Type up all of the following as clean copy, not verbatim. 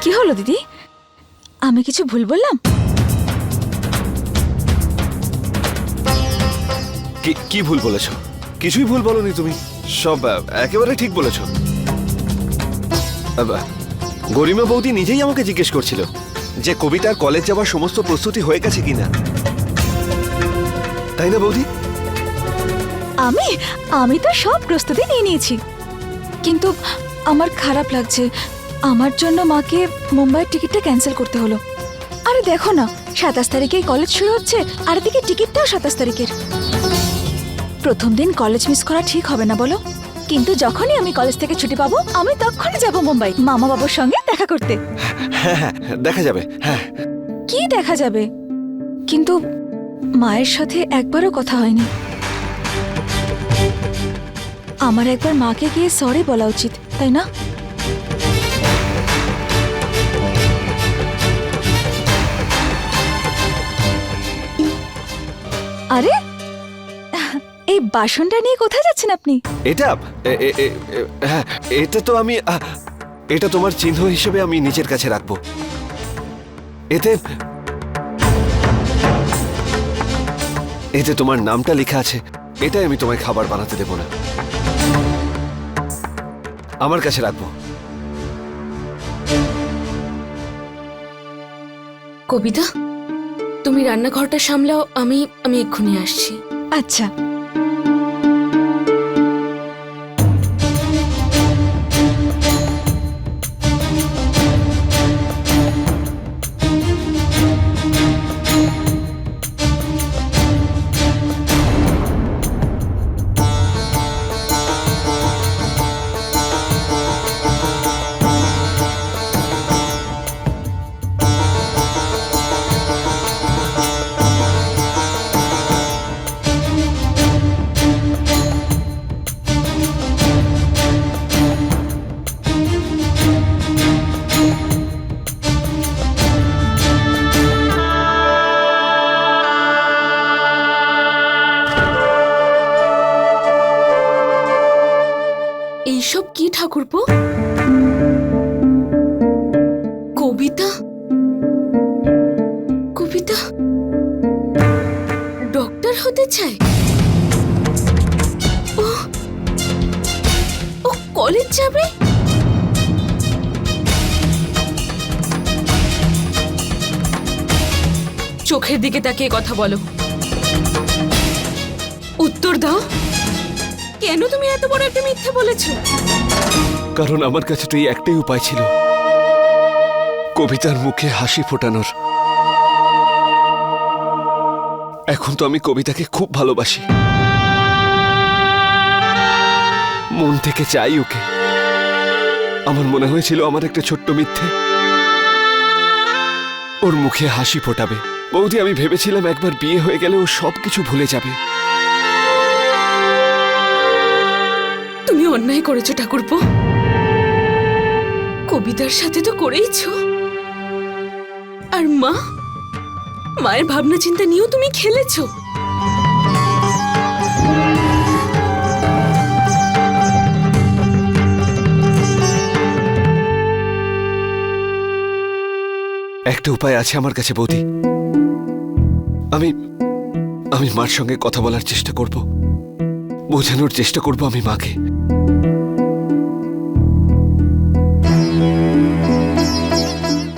কি হলো দিদি? আমি কিছু ভুল বললাম? কি ভুল বলেছো? কিছুই ভুল বলনি তুমি, সব একেবারে ঠিক বলেছো। গরিমা বৌদি নিজেই আমাকে জিজ্ঞেস করছিল যে কবিতার কলেজ যাওয়ার সমস্ত প্রস্তুতি হয়ে গেছে কিনা, তাই না বৌদি? আমি তো সব প্রস্তুতি নিয়ে নিয়েছি, কিন্তু আমার খারাপ লাগছে। আমার জন্য মাকে মুম্বাইয়ের টিকিটটা ক্যান্সেল করতে হলো। আরে দেখো না, 27 তারিখেই কলেজ শুরু হচ্ছে, আর এদিকে টিকিটটাও 27 তারিখের। প্রথম দিন কলেজ মিস করা ঠিক হবে না বলো? কিন্তু যখনই আমি কলেজ থেকে ছুটি পাবো, আমি তখনই যাব মুম্বাই মামা বাবুর সঙ্গে দেখা করতে। হ্যাঁ হ্যাঁ, দেখা যাবে। হ্যাঁ, কি দেখা যাবে? কিন্তু মায়ের সাথে একবারও কথা হয়নি। আমার একবার মাকে গিয়ে সরি বলা উচিত, তাই না? আরে এই বাসনটা নিয়ে কোথায় যাচ্ছেন আপনি? এটা হ্যাঁ, এটা তো আমি এটা তোমার চিহ্ন হিসেবে আমি নিজের কাছে রাখবো। এতে তোমার নামটা লেখা আছে। এটাই আমি তোমায় খাবার বানাতে দেব না, আমার কাছে রাখবো। কবিতা, তুমি রান্নাঘরটা সামলাও, আমি এক্ষুনি আসছি। আচ্ছা। এইসব কি ঠাকুরপো? কবিতা ডক্টর হতে চায়? ও কলেজ যাবে? চোখের দিকে তাকিয়ে কথা বলো, উত্তর দাও। কেন তুমি এত বড় একটা মিথ্যে বলেছো? কারণ আমার কাছে তো এই একটাই উপায় ছিল, কবিতার মুখে হাসি ফোটানোর। এখন তো আমি কবিতাকে খুব ভালোবাসি, মন থেকে চাই ওকে। আমার মনে হয়েছিল আমার একটা ছোট্ট মিথ্যে ওর মুখে হাসি ফোটাবে। বৌদি, আমি ভেবেছিলাম একবার বিয়ে হয়ে গেলে ও সবকিছু ভুলে যাবে। তুমি অন্যায় করেছো ঠাকুরপো, কবিতার সাথে তো করেইছো। আর মায়ের ভাবনা চিন্তা নিয়েও তুমি খেলেছো। একটা উপায় আছে আমার কাছে বৌদি। আমি মার সঙ্গে কথা বলার চেষ্টা করব, বোঝানোর চেষ্টা করব আমি মাকে।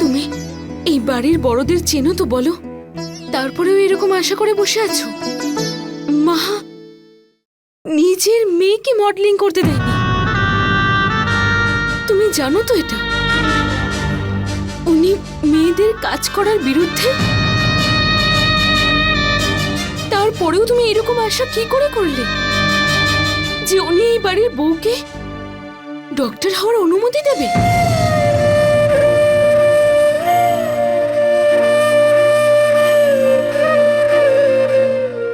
তুমি এই বাড়ির বড়দের চেনো তো বলো, তারপরেও এরকম আশা করে বসে আছো? মা নিজের মেয়েকে মডেলিং করতে দেয়নি, তুমি জানো তো এটা? উনি মেয়েদের কাজ করার বিরুদ্ধে। তারপরেও তুমি এরকম আশা কি করে করলে যে উনি এই বাড়ির বউকে ডক্টর হওয়ার অনুমতি দেবে?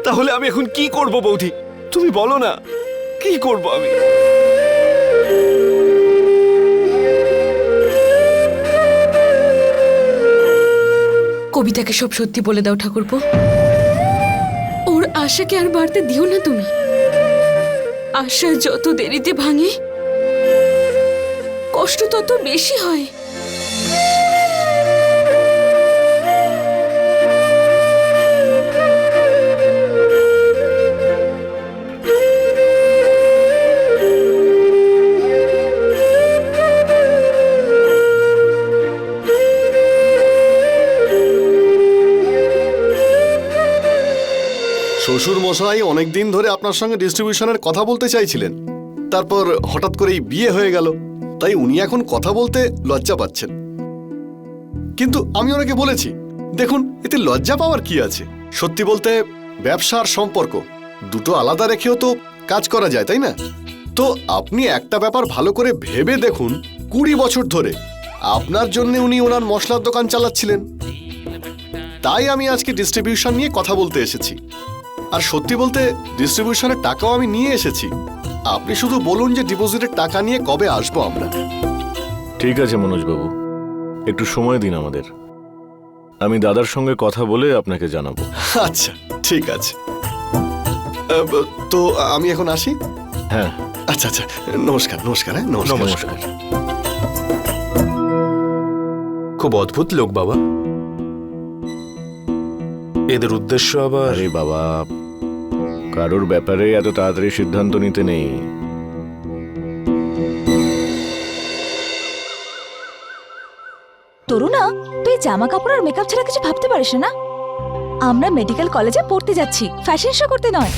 তাহলে আমি এখন কি করব বৌদি, তুমি বলো না, কি করব আমি? কবিতাকে সব সত্যি বলে দাও ঠাকুরপো, ওর আশাকে আর বাড়তে দিও না তুমি। আশা যত দেরিতে ভাঙে, কষ্ট তত বেশি হয়। শ্বশুর মশাই অনেকদিন ধরে আপনার সঙ্গে ডিস্ট্রিবিউশনের কথা বলতে চাইছিলেন, তারপর হঠাৎ করেই বিয়ে হয়ে গেল, তাই উনি এখন কথা বলতে লজ্জা পাচ্ছেন। কিন্তু আমি ওনাকে বলেছি, দেখুন এতে লজ্জা পাওয়ার কি আছে? সত্যি বলতে ব্যবসা আর সম্পর্ক দুটো আলাদা রেখেও তো কাজ করা যায়, তাই না? তো আপনি একটা ব্যাপার ভালো করে ভেবে দেখুন, 20 বছর ধরে আপনার জন্য উনি ওনার মশলার দোকান চালাচ্ছিলেন, তাই আমি আজকে ডিস্ট্রিবিউশন নিয়ে কথা বলতে এসেছি। আর সত্যি বলতে ডিস্ট্রিবিউশনের টাকাও আমি নিয়ে এসেছি। আপনি শুধু বলুন যে ডিপোজিটের টাকা নিয়ে কবে আসবো আমরা। ঠিক আছে মনোজবাবু, একটু সময় দিন আমাদের। আমি দাদার সঙ্গে কথা বলে আপনাকে জানাবো। আচ্ছা ঠিক আছে। তো আমি এখন আসি। হ্যাঁ, আচ্ছা আচ্ছা, নমস্কার নমস্কার। হ্যাঁ নমস্কার। নমস্কার। খুব অদ্ভুত লোক বাবা। এদের উদ্দেশ্য আবার আরে বাবা, কারোর ব্যাপারে এত তাড়াতাড়ি সিদ্ধান্ত নিতে নেই। তরুণা, তুই জামা কাপড় আর মেকআপ ছাড়া কিছু ভাবতে পারিস না? আমরা মেডিকেল কলেজে পড়তে যাচ্ছি, ফ্যাশন শো করতে নয়।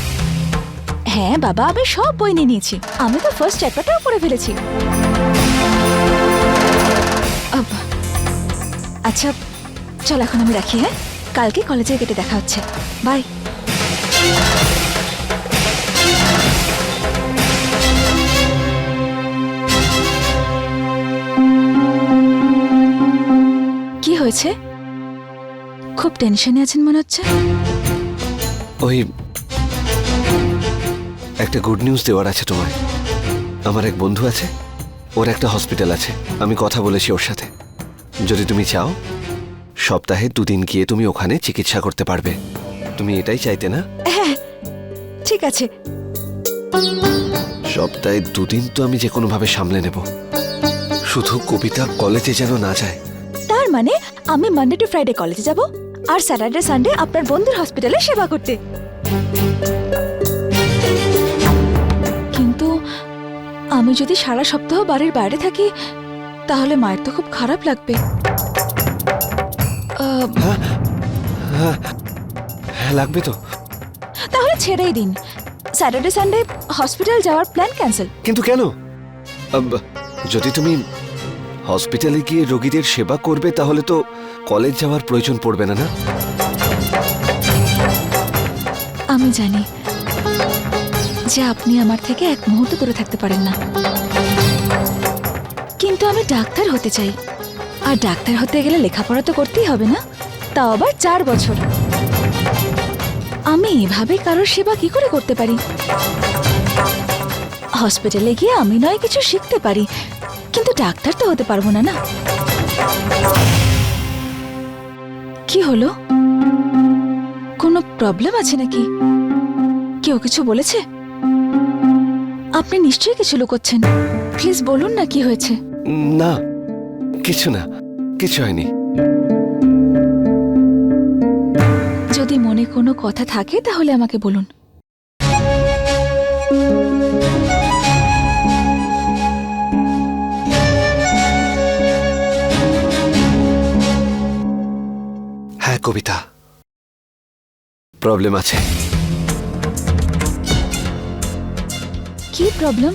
হ্যাঁ বাবা, আমি সব বই নিয়ে নিয়েছি। আমি তো ফার্স্ট চ্যাপ্টারটাও পড়ে ফেলেছি। আচ্ছা চল এখন আমি রাখি। হ্যাঁ, কালকে কলেজের গেটে দেখা হচ্ছে। বাই। কি হয়েছে? খুব টেনশনে আছেন মনে হচ্ছে। ওই একটা গুড নিউজ দেওয়ার আছে তোমায়। আমার এক বন্ধু আছে, ওর একটা হসপিটাল আছে। আমি কথা বলেছি ওর সাথে। যদি তুমি চাও, সপ্তাহে 2 দিন গিয়ে তুমি ওখানে চিকিৎসা করতে পারবে। তুমি এটাই চাইতে না? হ্যাঁ ঠিক আছে। সপ্তাহে 2 দিন তো আমি যে কোনো ভাবে সামলে নেব। শুধু কবিতা কলেজে যেন না যায়। তার মানে আমি মানডে টু ফ্রাইডে কলেজে যাব আর স্যাটারডে সানডে আপনার বন্ধুর হসপিটালে সেবা করতে। কিন্তু আমি যদি সারা সপ্তাহ বাড়ির বাইরে থাকি, তাহলে মায়ের তো খুব খারাপ লাগবে। হ্যাঁ লাগবে তো। তাহলে ছেড়েই দিন, স্যাটারডে সানডে হসপিটাল যাওয়ার প্ল্যান ক্যান্সেল। কিন্তু কেন? যদি তুমি হসপিটালে গিয়ে রোগীদের সেবা করবে, তাহলে তো কলেজ যাওয়ার প্রয়োজন পড়বে না। না, আমি জানি যে আপনি আমার থেকে এক মুহূর্ত দূরে থাকতে পারেন না, কিন্তু আমি ডাক্তার হতে চাই। আর ডাক্তার হতে গেলে লেখাপড়া তো করতেই হবে না, তাও আবার 4 বছর। আমি এভাবে কারোর সেবা কি করে করতে পারি? হসপিটালে গিয়ে আমি নয় কিছু শিখতে পারি, কিন্তু ডাক্তার তো হতে পারবো না। না, কি হলো? কোনো প্রবলেম আছে নাকি? কেউ কিছু বলেছে? আপনি নিশ্চয়ই কিছু লুকোচ্ছেন। প্লিজ বলুন না, কি হয়েছে? না কিছু না, কিছু হয়নি। যদি মনে কোনো কথা থাকে তাহলে আমাকে বলুন। হ্যাঁ কবিতা, প্রবলেম আছে। কি প্রবলেম?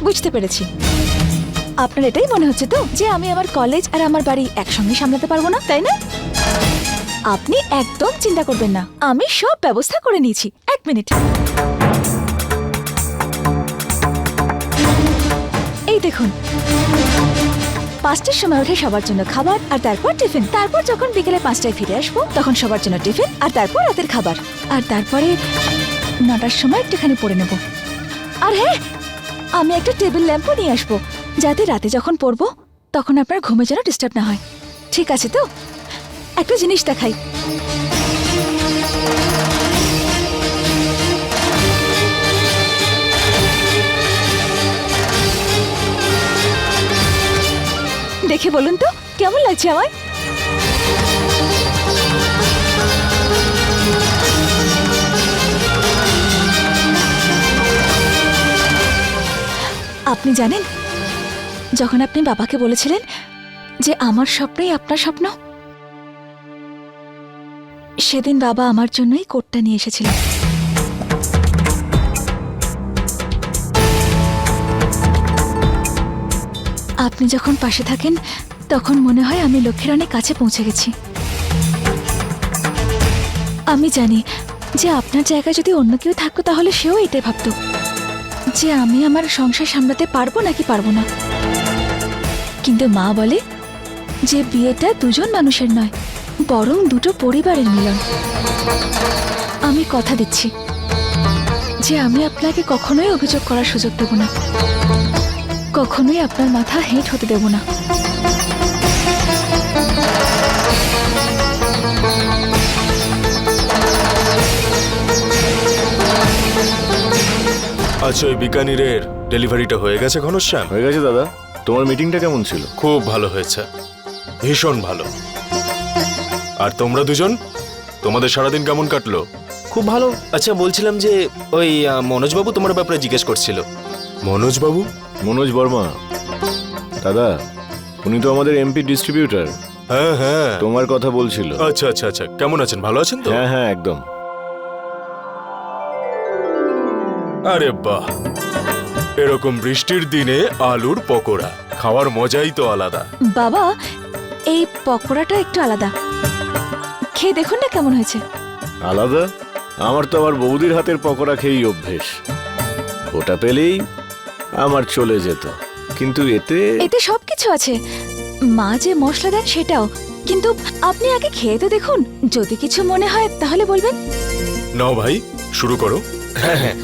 বুঝতে পেরেছি। আপনার এটাই মনে হচ্ছে তো যে আমি আমার কলেজ আর আমার বাড়ি একসঙ্গে সামলাতে পারবো না, তাই না? আপনি একদম চিন্তা করবেন না, আমি সব ব্যবস্থা করে নিয়েছি। 1 মিনিট। এই দেখুন, 5টার সময় উঠে সবার জন্য খাবার আর তারপর টিফিন। তারপর যখন বিকেলে 5টায় ফিরে আসবো, তখন সবার জন্য টিফিন আর তারপর রাতের খাবার। আর তারপরে 9টার সময় একটুখানি পড়ে নেব। আর হ্যাঁ, আমি একটা টেবিল ল্যাম্পও নিয়ে আসবো, যাতে রাতে যখন পড়বো তখন আপনার ঘুমে যেন ডিস্টার্ব না হয়। ঠিক আছে তো? একটা জিনিস দেখাই। দেখে বলুন তো কেমন লাগছে আমায়? আপনি জানেন, যখন আপনি বাবাকে বলেছিলেন যে আমার স্বপ্নই আপনার স্বপ্ন, সেদিন বাবা আমার জন্যই কোটটা নিয়ে এসেছিল। আপনি যখন পাশে থাকেন তখন মনে হয় আমি লক্ষ্যের অনেক কাছে পৌঁছে গেছি। আমি জানি যে আপনার জায়গায় যদি অন্য কেউ থাকতো তাহলে সেও এটাই ভাবতো যে আমি আমার সংসার সামলাতে পারবো নাকি পারবো না। কিন্তু মা বলে যে বিয়েটা দুজন মানুষের নয়, বরং দুটো পরিবারের মিলন। আমি কথা দিচ্ছি যে আমি আপনাকে কখনোই অভিযোগ করার সুযোগ দেব না, কখনোই আপনার মাথা হেঁট হতে দেব না। আচ্ছা, ওই বিকানিরের ডেলিভারিটা হয়ে গেছে ঘনশ্যাম? হয়ে গেছে দাদা। তোমার মিটিংটা কেমন ছিল? খুব ভালো হয়েছে, ভীষণ ভালো। আর তোমরা দুজন, তোমাদের সারাদিন কেমন কাটলো? খুব ভালো। আচ্ছা, বলছিলাম যে ওই মনোজবাবু তোমার ব্যাপারে জিজ্ঞেস করছিল। মনোজবাবু? মনোজ বর্মা দাদা, উনি তো আমাদের এমপি ডিস্ট্রিবিউটর। হ্যাঁ হ্যাঁ, তোমার কথা বলছিল। আচ্ছা আচ্ছা আচ্ছা, কেমন আছেন? ভালো আছেন তো? হ্যাঁ হ্যাঁ, একদম। আরে বাহ, এরকম বৃষ্টির দিনে আলুর পকোড়া খাওয়ার মজাই তো আলাদা। বাবা, এই পকোড়াটা একটু আলাদা, খেয়ে দেখুন না কেমন হয়েছে। আলাদা? আমার তো আবার বৌদির হাতের পকোড়া খেয়েই অভ্যেস। ওটা পেলেই আমার চলে যেত, কিন্তু এতে এতে সবকিছু আছে। মা যে মশলা দেন সেটাও, কিন্তু আপনি আগে খেয়ে তো দেখুন, যদি কিছু মনে হয় তাহলে বলবেন। নাও ভাই, শুরু করো। হ্যাঁ হ্যাঁ,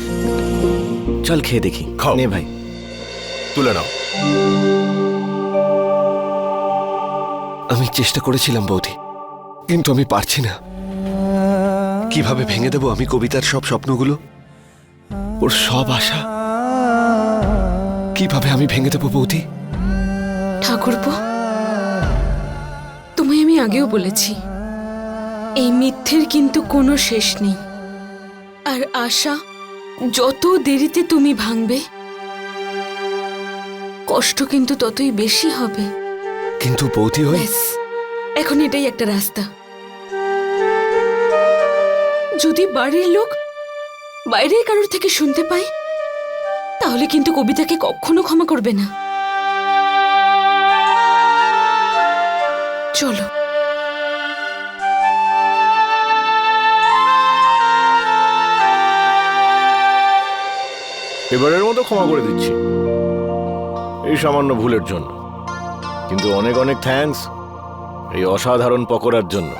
চল খেয়ে দেখি। খাও। নে ভাই। তুলে নাও। আমি চেষ্টা করেছিলাম বৌদি, কিন্তু আমি পারছি না। কিভাবে ভেঙে দেব আমি কবিতার সব স্বপ্নগুলো, ওর সব আশা কিভাবে আমি ভেঙে দেব বৌদি? ঠাকুরপো, তোমায় আমি আগেও বলেছি এই মিথ্যের কিন্তু কোনো শেষ নেই। আর আশা যত দেরিতে তুমি ভাঙবে, কষ্ট কিন্তু ততই বেশি হবে। কিন্তু বৌদি হই ব্যাস, এখন এটাই একটা রাস্তা। যদি বাড়ির লোক বাইরে কারোর থেকে শুনতে পায়, তাহলে কিন্তু কবিতাকে কখনো ক্ষমা করবে না। চলো। এবারের মতো ক্ষমা করে দিচ্ছি এই সামান্য ভুলের জন্য, কিন্তু অনেক অনেক থ্যাঙ্কস এই অসাধারণ পকোড়ার জন্য।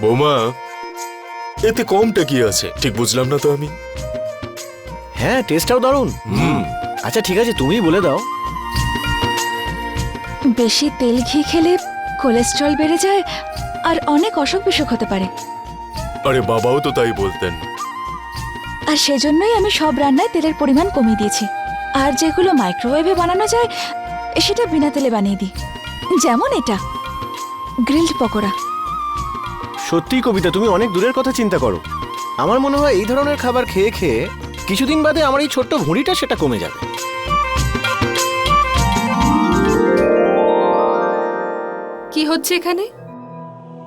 বৌমা, এতে কমটা কি আছে? ঠিক বুঝলাম না তো আমি। হ্যাঁ, টেস্টটাও দারুণ। আচ্ছা ঠিক আছে, তুমিই বলে দাও। বেশি তেল ঘি খেলে কোলেস্ট্রল বেড়ে যায় আর অনেক অসুখ বিসুখ হতে পারে। আরে বাবাও তো তাই বলতেন। আর সেজন্যই আমি সব রান্নায় তেলের পরিমাণ কমিয়ে দিয়েছি। আর যেগুলো মাইক্রোওয়েভে বানানো যায় সেটা বিনা তেলে বানিয়ে দিই, যেমন এটা গ্রিলড পকোড়া। সত্যি কবিতা, তুমি অনেক দূরের কথা চিন্তা করো। আমার মনে হয় এই ধরনের খাবার খেয়ে খেয়ে কিছুদিন বাদে আমার এই ছোট্ট ভুঁড়িটা সেটা কমে যাবে। কি হচ্ছে এখানে?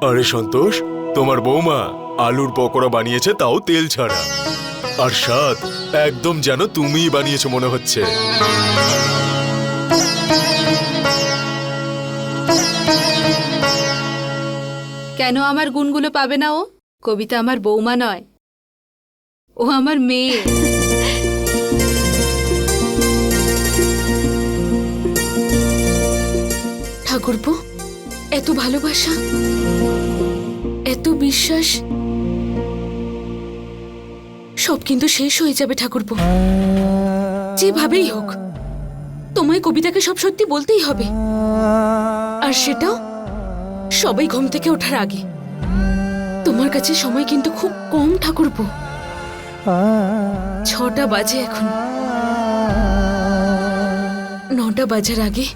আরে সন্তোষ, তোমার বৌমা আলুর পকোড়া বানিয়েছে, তাও তেল ছাড়া। আর স্বাদ একদম যেন তুমিই বানিয়েছো মনে হচ্ছে। কেন আমার গুণগুলো পাবে না ও? কবিতা আমার বৌমা নয়, ও আমার মেয়ে। ঠাকুরপো, এত ভালোবাসা, এত বিশ্বাস, সব কিন্তু শেষ হয়ে যাবে ঠাকুরপো। যেভাবেই হোক তোমায় কবিতাকে সব সত্যি বলতেই হবে, আর সেটাও সবাই ঘুম থেকে ওঠার আগে। তোমার কাছে সময় কিন্তু খুব কম ঠাকুরপো, 6টা বাজে এখন। 9টা বাজার আগে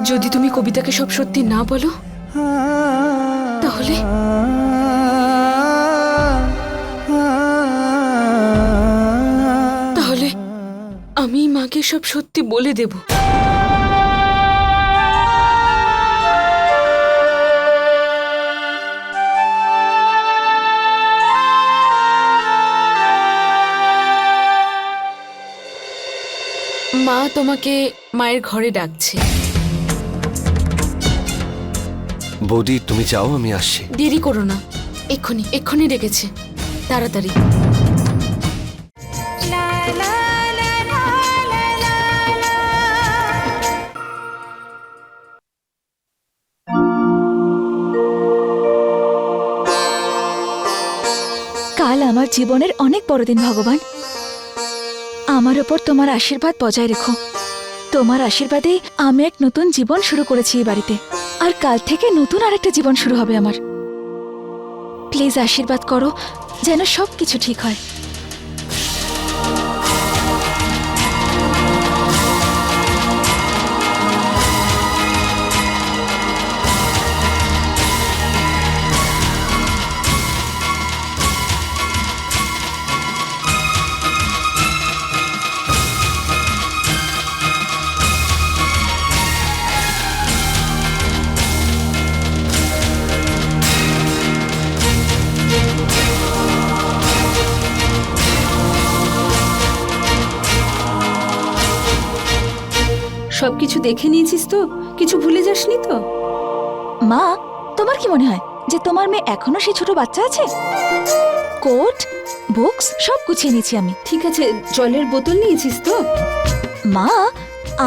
যদি তুমি কবিতাকে সব সত্যি না বলো, তাহলে আমি মাকে সব সত্যি বলে দেব। মা তোমাকে মায়ের ঘরে ডাকছে। বৌদি তুমি যাও, আমি আসছি। দেরি করো না, এক্ষুনি এক্ষুনি ডেকেছে, তাড়াতাড়ি। কাল আমার জীবনের অনেক বড় দিন ভগবান, আমার ওপর তোমার আশীর্বাদ বজায় রেখো। তোমার আশীর্বাদেই আমি এক নতুন জীবন শুরু করেছি এই বাড়িতে, আর কাল থেকে নতুন আরেকটা জীবন শুরু হবে আমার। প্লিজ আশীর্বাদ করো যেন সব কিছু ঠিক হয়। সবকিছু দেখে নিয়েছিস তো? কিছু ভুলে যাসনি তো? মা, তোমার কি মনে হয় যে তোমার মেয়ে এখনো সেই ছোট বাচ্চা আছে? কোট, বুকস সব গুছিয়ে নিয়েছি আমি। ঠিক আছে, জলের বোতল নিয়েছিস তো? মা,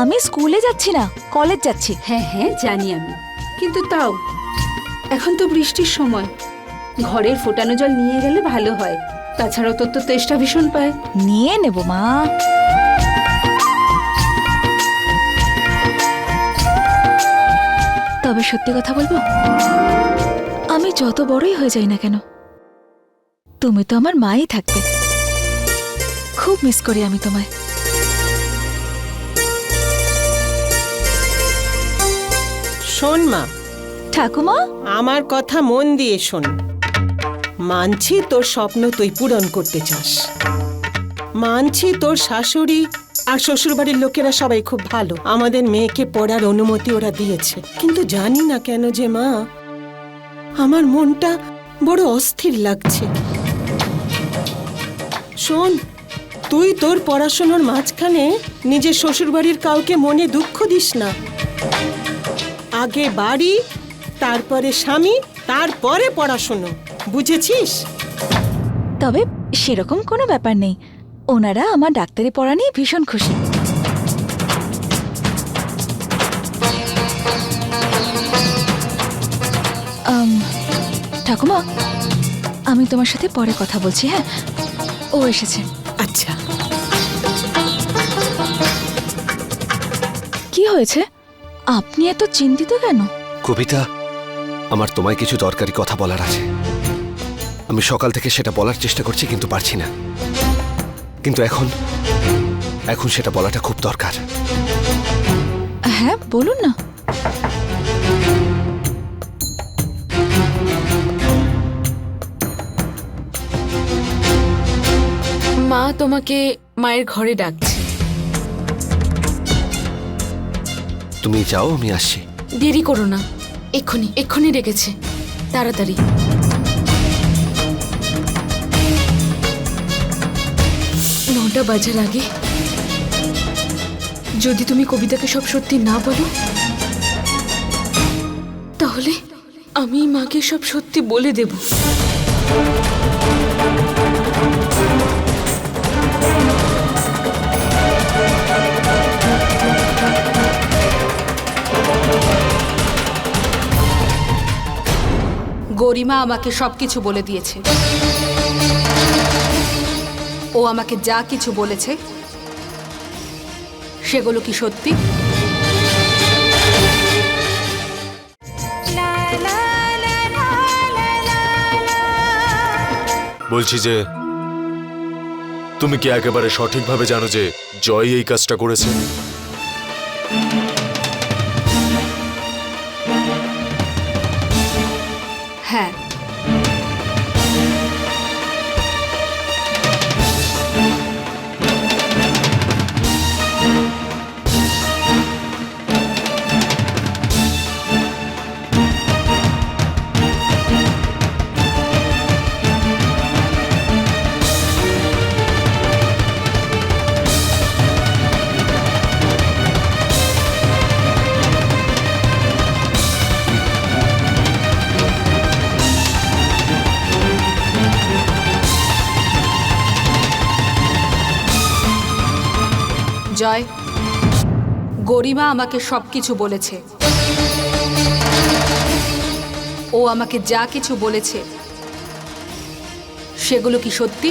আমি স্কুলে যাচ্ছি না, কলেজ যাচ্ছি। হ্যাঁ হ্যাঁ জানি আমি, কিন্তু তাও এখন তো বৃষ্টির সময়, ঘরের ফোটানো জল নিয়ে গেলে ভালো হয়। তাছাড়াও তোর তো তেষ্টা ভীষণ পায়। নিয়ে নেব মা। তবে সত্যি কথা বলবো, আমি যত বড়ই হয়ে যাই না কেন, তুমি তো আমার মাই থাকবে। খুব মিস করি আমি তোমায়। শোন মা, ঠাকুমা, আমার কথা মন দিয়ে শোন। মানছি তোর স্বপ্ন তুই পূরণ করতে চাস, মানছি তোর শাশুড়ি আর শ্বশুরবাড়ির লোকেরা সবাই খুব ভালো, আমাদের মেয়েকে পড়ার অনুমতি ওরা দিয়েছে। কিন্তু জানি না কেন যে মা, আমার মনটা বড় অস্থির লাগছে। শোন, তুই তোর পড়াশোনার মাঝখানে নিজের শ্বশুরবাড়ির কাউকে মনে দুঃখ দিস না। আগে বাড়ি, তারপরে স্বামী, তারপরে পড়াশোনা, বুঝেছিস? তবে সেরকম কোনো ব্যাপার নেই, ওনারা আমার ডাক্তারি পড়া নিয়ে ভীষণ খুশি। ঠাকুমা, আমি তোমার সাথে পরে কথা বলছি। হ্যাঁ, ও এসেছে। আচ্ছা, কি হয়েছে? আপনি এত চিন্তিত কেন? কবিতা, আমার তোমায় কিছু দরকারি কথা বলার আছে। আমি সকাল থেকে সেটা বলার চেষ্টা করছি কিন্তু পারছি না। কিন্তু এখন সেটা বলাটা খুব দরকার। হ্যাঁ, বলুন না। মা তোমাকে মায়ের ঘরে ডাকছে। তুমি যাও, আমি আসছি। দেরি করো না, এক্ষুনি এক্ষুনি ডেকেছে, তাড়াতাড়ি। নটা বাজার আগে যদি তুমি কবিতাকে সব সত্যি না বলো, তাহলে আমি মাকে সব সত্যি বলে দেব। গরিমা আমাকে সবকিছু বলে দিয়েছে। ও আমাকে যা কিছু বলেছে সেগুলো কি সত্যি? বলছি যে তুমি কি একেবারে সঠিকভাবে জানো যে জয় এই কাজটা করেছে? হ্যাঁ, জয়, গরিমা আমাকে সবকিছু বলেছে। ও আমাকে যা কিছু বলেছে সেগুলো কি সত্যি?